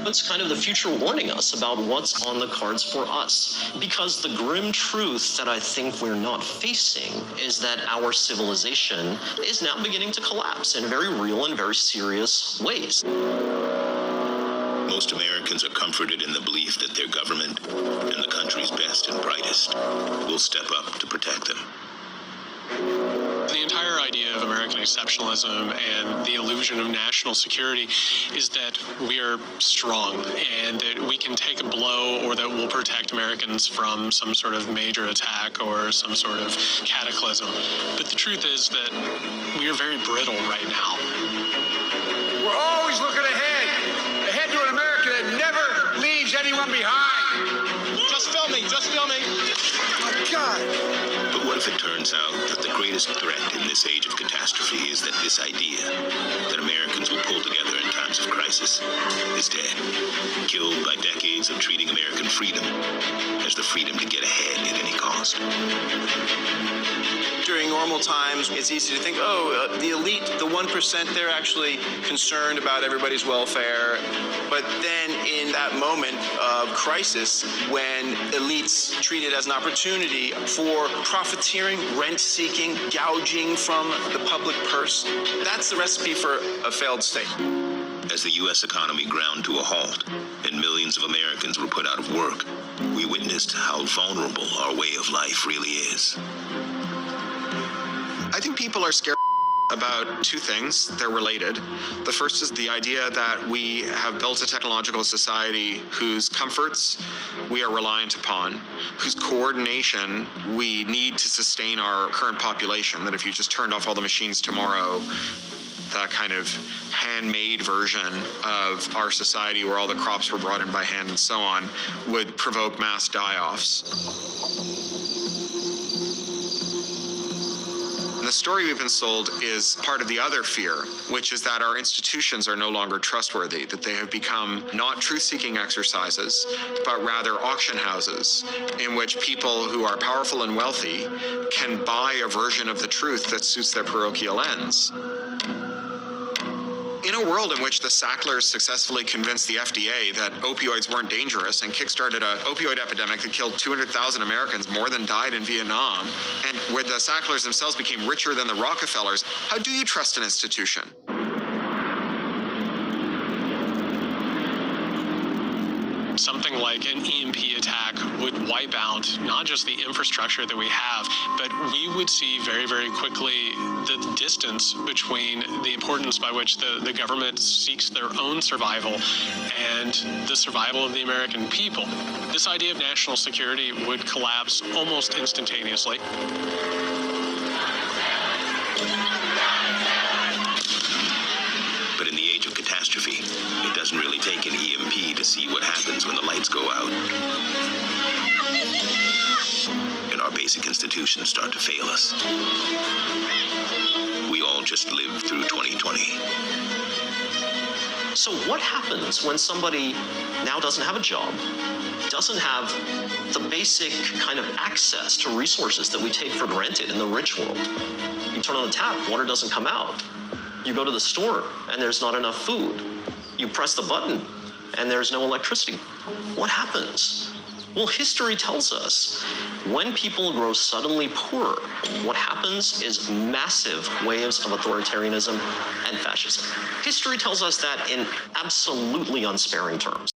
It's kind of the future warning us about what's on the cards for us. Because the grim truth that I think we're not facing is that our civilization is now beginning to collapse in very real and very serious ways. Most Americans are comforted in the belief that their government and the country's best and brightest will step up to protect them. The entire idea of American exceptionalism and the illusion of national security is that we are strong and that we can take a blow or that we'll protect Americans from some sort of major attack or some sort of cataclysm. But the truth is that we are very brittle right now. We're always looking ahead to an America that never leaves anyone behind. Just filming. Oh, God. But what if it turns out that the greatest threat in this age of catastrophe is that this idea that Americans will pull together in times of crisis is dead, killed by decades of treating American freedom as the freedom to get ahead at any cost? During normal times, it's easy to think, the elite, the 1%, they're actually concerned about everybody's welfare. But then in that moment of crisis, when elites treat it as an opportunity for profiteering, rent-seeking, gouging from the public purse, that's the recipe for a failed state. As the U.S. economy ground to a halt and millions of Americans were put out of work, we witnessed how vulnerable our way of life really is. I think people are scared about two things. They're related. The first is the idea that we have built a technological society whose comforts we are reliant upon, whose coordination we need to sustain our current population, that if you just turned off all the machines tomorrow, that kind of handmade version of our society where all the crops were brought in by hand and so on would provoke mass die-offs. The story we've been sold is part of the other fear, which is that our institutions are no longer trustworthy, that they have become not truth-seeking exercises, but rather auction houses in which people who are powerful and wealthy can buy a version of the truth that suits their parochial ends. In a world in which the Sacklers successfully convinced the FDA that opioids weren't dangerous and kickstarted an opioid epidemic that killed 200,000 Americans, more than died in Vietnam, and where the Sacklers themselves became richer than the Rockefellers, how do you trust an institution? Something like an EMP attack would wipe out not just the infrastructure that we have, but we would see very, very quickly the distance between the importance by which the government seeks their own survival and the survival of the American people. This idea of national security would collapse almost instantaneously. But in the age of catastrophe, it doesn't really take an EMP to see what happens when the lights go out and our basic institutions start to fail us. We all just lived through 2020. So what happens when somebody now doesn't have a job, doesn't have the basic kind of access to resources that we take for granted in the rich world? You turn on the tap, water doesn't come out. You go to the store and there's not enough food. You press the button and there's no electricity. What happens? Well, history tells us when people grow suddenly poorer, what happens is massive waves of authoritarianism and fascism. History tells us that in absolutely unsparing terms.